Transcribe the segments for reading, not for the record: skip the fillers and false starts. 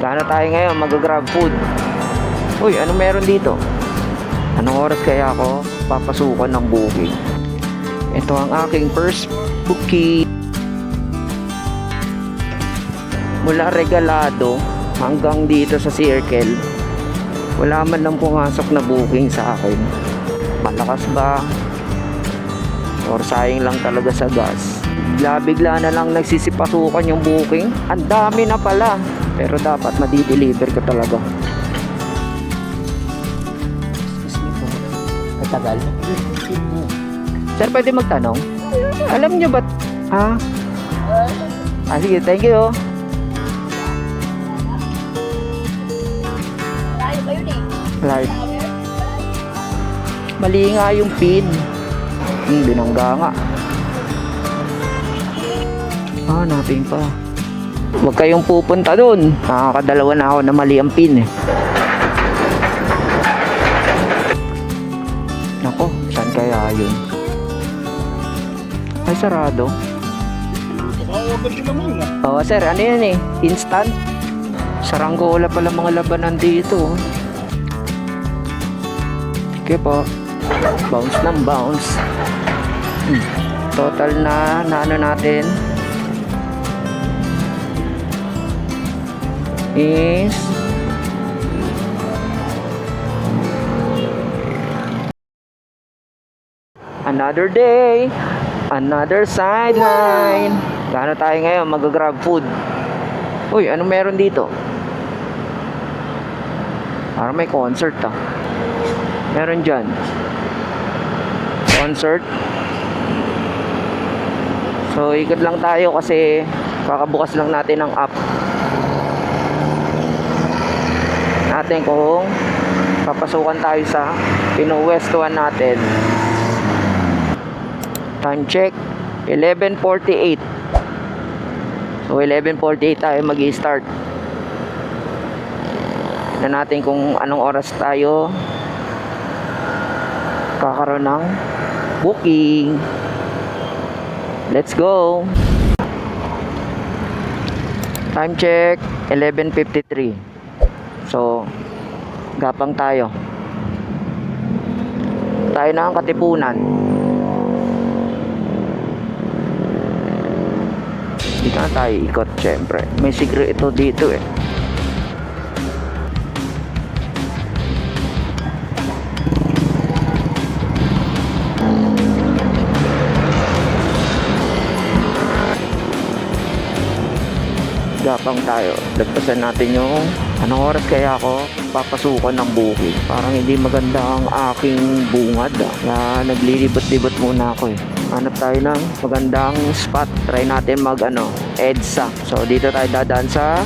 Gana tayo ngayon, mag-grab food. Uy, ano meron dito? Anong oras kaya ako papasukan ng booking? Ito ang aking first booking. Mula Regalado hanggang dito sa Circle, wala man lang pumasok na booking sa akin. Malakas ba? Or sayang lang talaga sa gas? Bigla na lang nagsisipasukan yung booking. Ang dami na pala. Pero dapat madi-deliver ko talaga. Excuse me po. Katagal. Sir, pwede magtanong? Alam nyo ba't? Ha? Sige, thank you. Live. Mali nga yung pin. Binangga nga. Hanapin pa. Huwag kayong pupunta dun. Nakakadalawa na ako na mali ang pin eh. Nako, saan kaya yun? Ay, sarado. Oo sir, ano yan eh? Instant? Saranggola pala mga labanan dito. Okay po. Bounce ng bounce. Total na ano natin is another day, another sideline. Gana tayo ngayon, mag-grab food. Uy, ano meron dito? Parang may concert ah. Meron dyan concert. So ikot lang tayo kasi kakabukas lang natin ang app natin kung papasukan tayo sa pinuwestuhan natin. Time check 11:48. So 11:48 tayo mag-i-start. Tignan natin kung anong oras tayo kakaroon ng booking. Let's go. Time check 11:53. So gapang tayo na ang Katipunan. Dito na tayo ikot. Syempre may secret ito dito eh. Gapang tayo. Lagpasan natin yung anong oras kaya ako papasukan ng booking. Parang hindi maganda ang aking bungad na naglilibot-libot muna ako eh. Hanap tayo ng magandang spot. Try natin mag EDSA. So dito tayo dadaan sa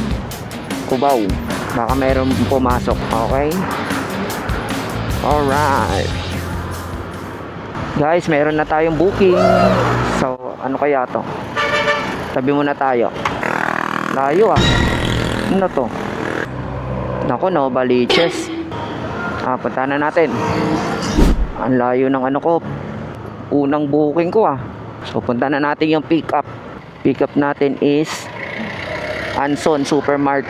Cubao. Baka mayroon pumasok. Okay? Alright. Guys, meron na tayong booking. So ano kaya to? Tabi muna tayo. Layo ah. Ano to? Naku, no, Baliches. Punta na natin. Ang layo ng ano ko. Unang booking ko ah. So punta na natin yung pick up. Pick up natin is Anson Supermart.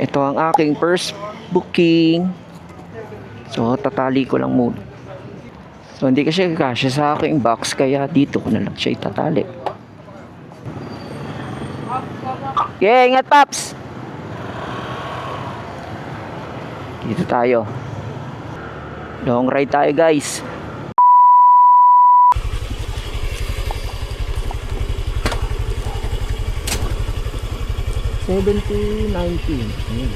Ito ang aking first booking. So tatali ko lang muna. So hindi kasi kasya sa aking box, kaya dito ko na lang siya itatali. Yeah, ingat paps. Dito tayo. Long ride tayo guys. $70.19. Ayan.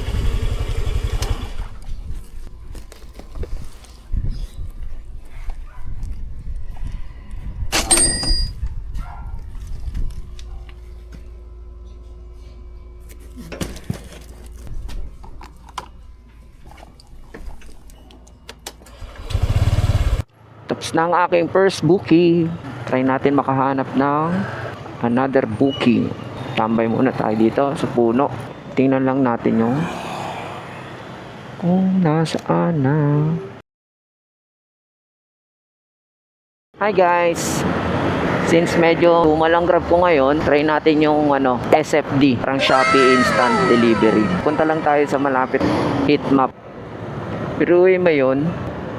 Tapos na ang aking first booking. Try natin makahanap ng another booking. Tambay muna tayo dito sa puno. Tingnan lang natin yung kung nasaan na. Hi guys! Since medyo tumalang grab ko ngayon, try natin yung SFD, parang Shopee Instant Delivery. Punta lang tayo sa malapit Hitmap. Pero mo yun,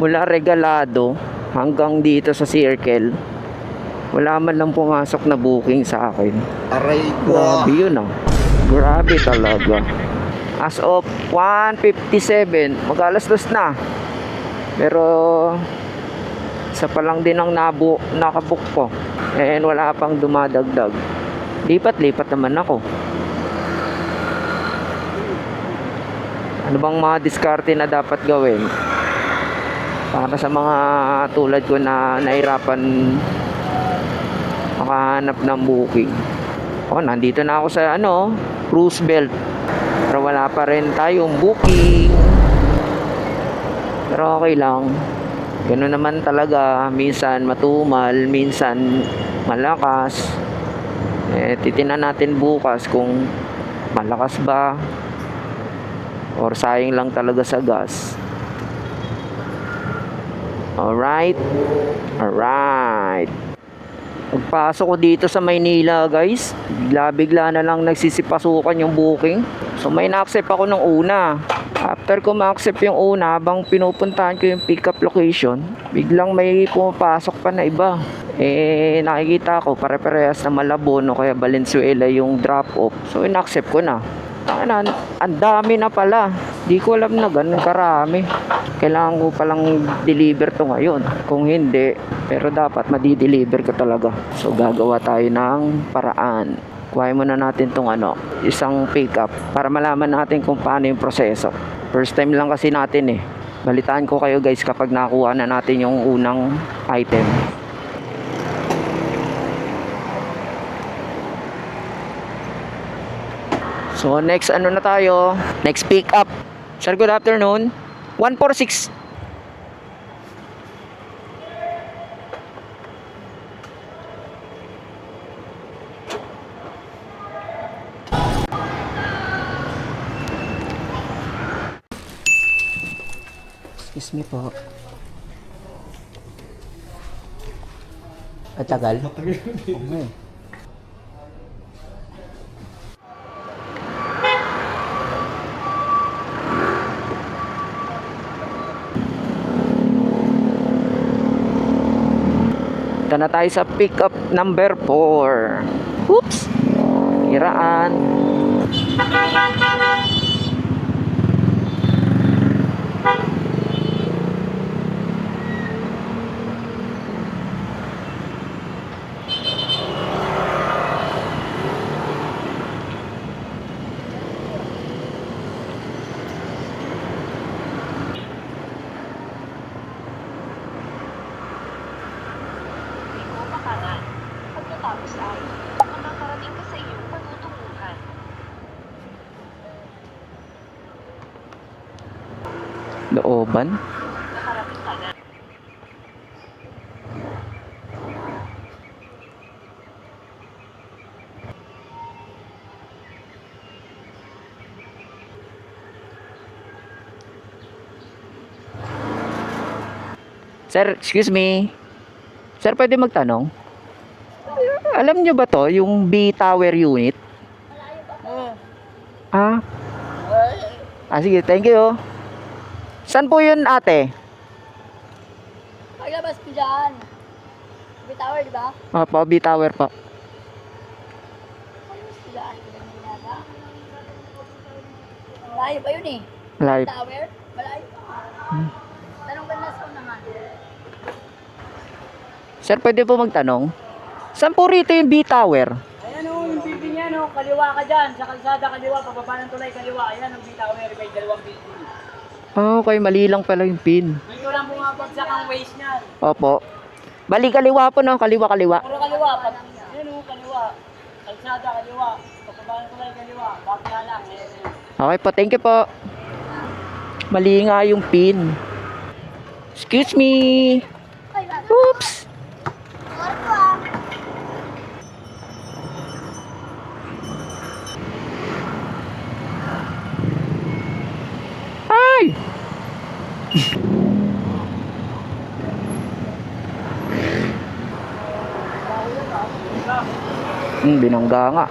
mula Regalado hanggang dito sa Circle, wala man lang pumasok na booking sa akin. Aray ko. Grabe yun ah. Grabe talaga. As of 1:57, mag-alas-dos na. Pero isa pa lang din ang nakabook ko. And wala pang dumadagdag. Lipat-lipat naman ako. Ano bang mga diskarte na dapat gawin para sa mga tulad ko na nahirapan makahanap ng booking? Nandito na ako sa Roosevelt. Pero wala pa rin tayong booking. Pero okay lang. Ganoon naman talaga, minsan matumal, minsan malakas. Titingnan natin bukas kung malakas ba or sayang lang talaga sa gas. Alright. Pagpasok ko dito sa Maynila guys, bigla na lang nagsisipasukan yung booking. So may na-accept ako ng una. After ko ma-accept yung una, habang pinupuntahan ko yung pick-up location, biglang may pumapasok pa na iba. Nakikita ko pare-parehas na Malabon o kaya Valenzuela yung drop-off. So in-accept ko na. Ang dami na pala. Di ko alam na ganun karami. Kailangan ko palang deliver to ngayon. Kung hindi, pero dapat madi-deliver ko talaga. So gagawa tayo ng paraan. Kuhain muna natin tong isang pick-up para malaman natin kung paano yung proseso. First time lang kasi natin Balitaan ko kayo guys kapag nakuha na natin yung unang item. So next na tayo? Next pick up. Sir, good afternoon. 146. Excuse me po. Tagal? Okay. Ito na tayo sa pick-up number 4. Oops! Hiraan. Pagkatapos ay makakarating ka sa iyong patutunguhan. Looban? Nakarating ka na. Sir, excuse me. Sir, pwede magtanong? Alam nyo ba to, yung B Tower unit? Ah? Sige, thank you. Saan po yun, ate? Paglabas ko dyan. Tower, di ba? Opo, B Tower po. Paglabas ko dyan. Malayo pa yun eh. Live. Tower? Malayo pa. Tanong ka na sa unahan. Sir, pwede po magtanong? Saan po rito yung B Tower? Ayan o, yung building yan o, kaliwa ka dyan, sa kalsada kaliwa, pababa ng tulay kaliwa, ayan ang B-Tower, may dalawang building. Okay, mali lang pala yung pin. Dito lang bumabagsak ang waste niyan. Opo. Bali, kaliwa po, no? Kaliwa. Puro kaliwa, ayan o, kaliwa, kalsada kaliwa, pababa ng tulay kaliwa, bakla lang. Okay po, thank you po. Mali nga yung pin. Excuse me. Oops. Ay! Binangga nga.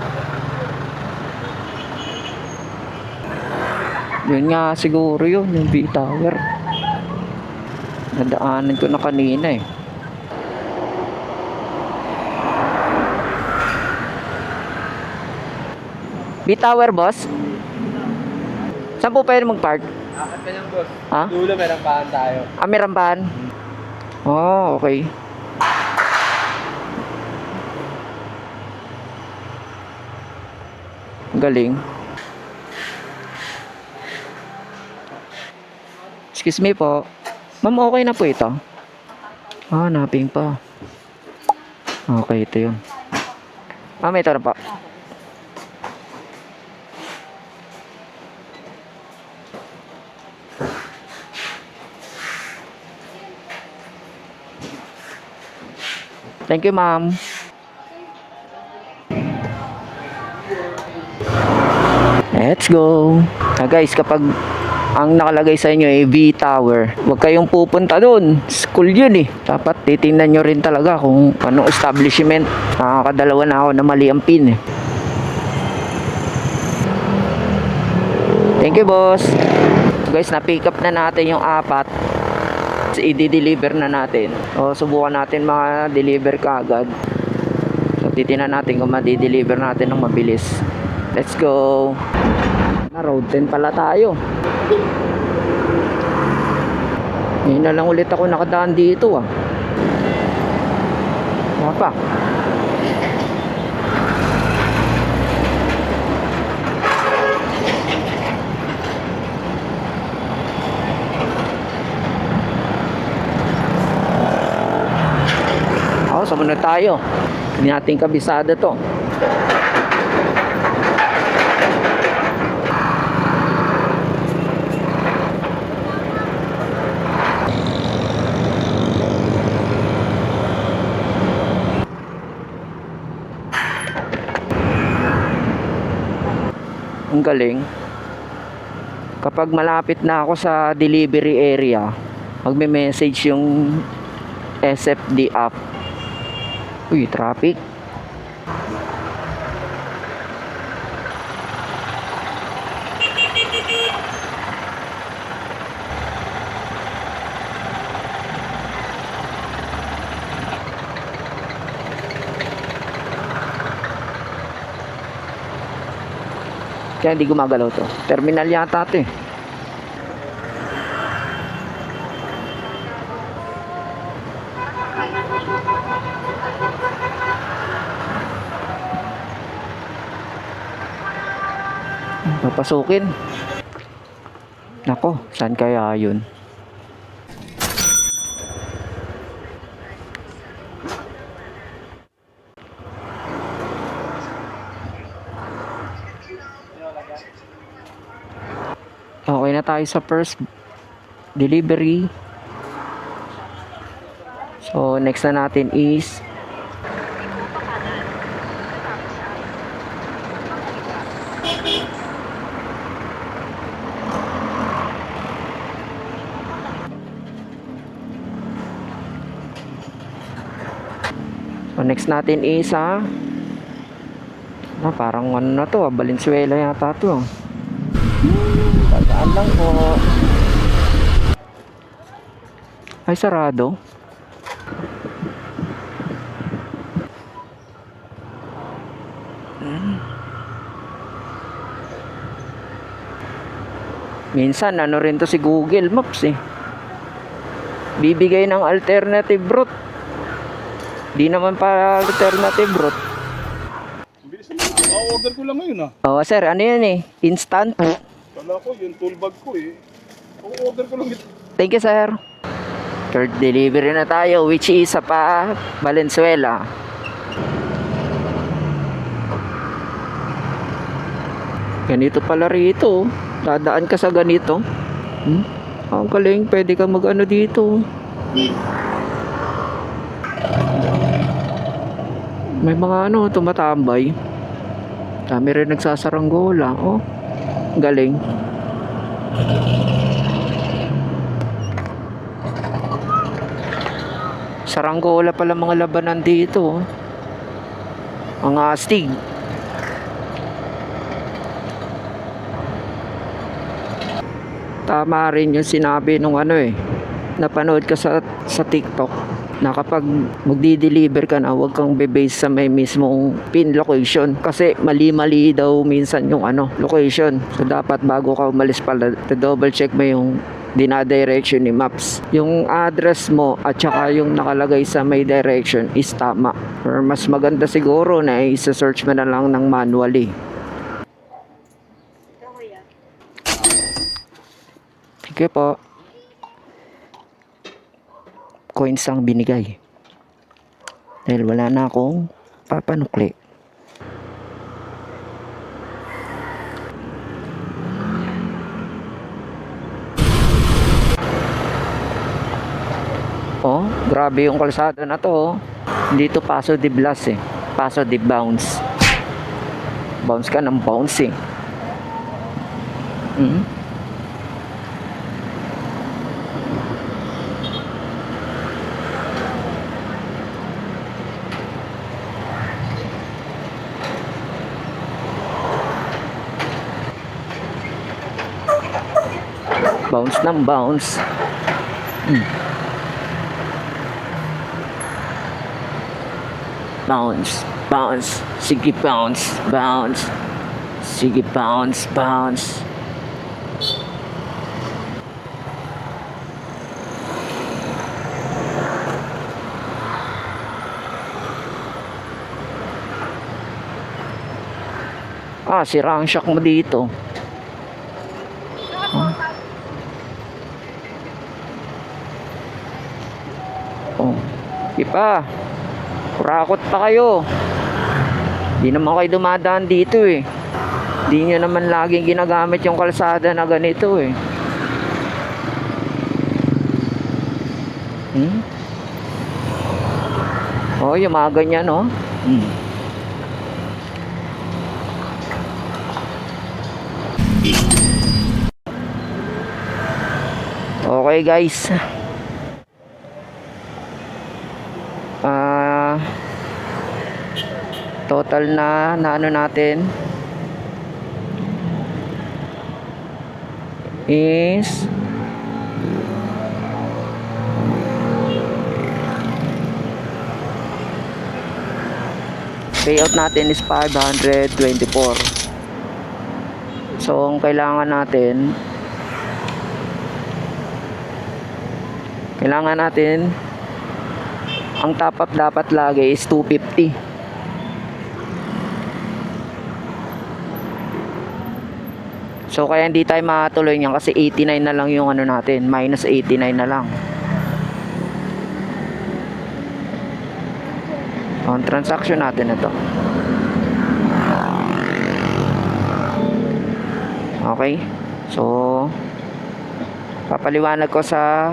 Yun nga siguro yun, yung B-Tower. Nadaanan ko na kanina eh. B-Tower, boss? Saan po pwede mag-park? Akat ka lang, boss. Ha? Dulo, may rampahan tayo. Ah, may rampan? Oh, okay. Galing. Excuse me po. Ma'am, okay na po ito? Ah, napping pa. Okay, ito yun. Ma'am, ito na po. Thank you, ma'am. Let's go. Guys, kapag ang nakalagay sa inyo ay V-Tower, huwag kayong pupunta doon. School yun eh. Dapat titingnan nyo rin talaga kung anong establishment. Nakakadalawa na ako na mali ang pin eh. Thank you, boss. Guys, na-pick up na natin yung 4. I-deliver na natin. O, subukan natin mga deliver kaagad. So, titingnan natin kung ma-deliver natin ng mabilis. Let's go. Na road 10 pala tayo. Ngayon na lang ulit ako nakadaan dito ah. Wapa. Ako, sumunod tayo. Hindi natin kabisada to. Ang galing. Kapag malapit na ako sa delivery area, magme-message yung SFD app. Uy, traffic. Kaya hindi gumagalaw to. Terminal yata to eh. Papasukin. Nako, saan kaya yun? Okay na tayo sa first delivery. So, next na natin is parang ano na to, Valenzuela yata to. Tagaan lang po. Ay, sarado. Minsan, ano rin to si Google Maps eh. Bibigay ng alternative route. Di naman pa alternative route. Order ko lang ngayon ah. Oh, sir, ano yun eh? Instant? Kala ko, yung tool bag ko eh. Order ko lang ito. Thank you, sir. Third delivery na tayo, which is sa Valenzuela. Ganito pala rito. Dadaan ka sa ganito. Ang galing, pwede kang mag-ano dito. May mga ano, tumatambay. Dami rin nagsasaranggola. Oh, galing. Saranggola pala mga labanan dito. Ang astig. Tama rin yung sinabi nung napanood ka sa TikTok na kapag magdi-deliver ka na, huwag kang bebase sa may mismong pin location kasi mali-mali daw minsan yung location. So dapat bago ka umalis pala, double check mo yung dinadirection ni Maps. Yung address mo at saka yung nakalagay sa may direction is tama. Or mas maganda siguro na isa-search mo na lang ng manually. Ito kuya. Sige po. Coins ang binigay. Dahil wala na akong papanukli. Oh, grabe yung kalsada na to. Dito Paso de Blas Paso de Bounce. Bounce ka ng bounce Bounce ng bounce. Bounce, bounce, sige bounce, bounce. Sige bounce, bounce. Sira ang shock mo dito. Ipa, kurakot pa kayo. Di naman kayo dumadaan dito Di nyo naman laging ginagamit yung kalsada na ganito yung mga ganyan Okay guys. Total na natin is payout natin is 524. So ang kailangan natin ang top up dapat lagi is 250. So kaya hindi tayo matuloy niyan kasi 89 na lang yung natin, minus 89 na lang. Ang transaction natin ito. Okay. So papaliwanag ko sa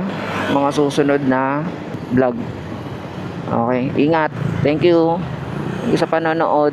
mga susunod na vlog. Okay, ingat. Thank you sa panonood.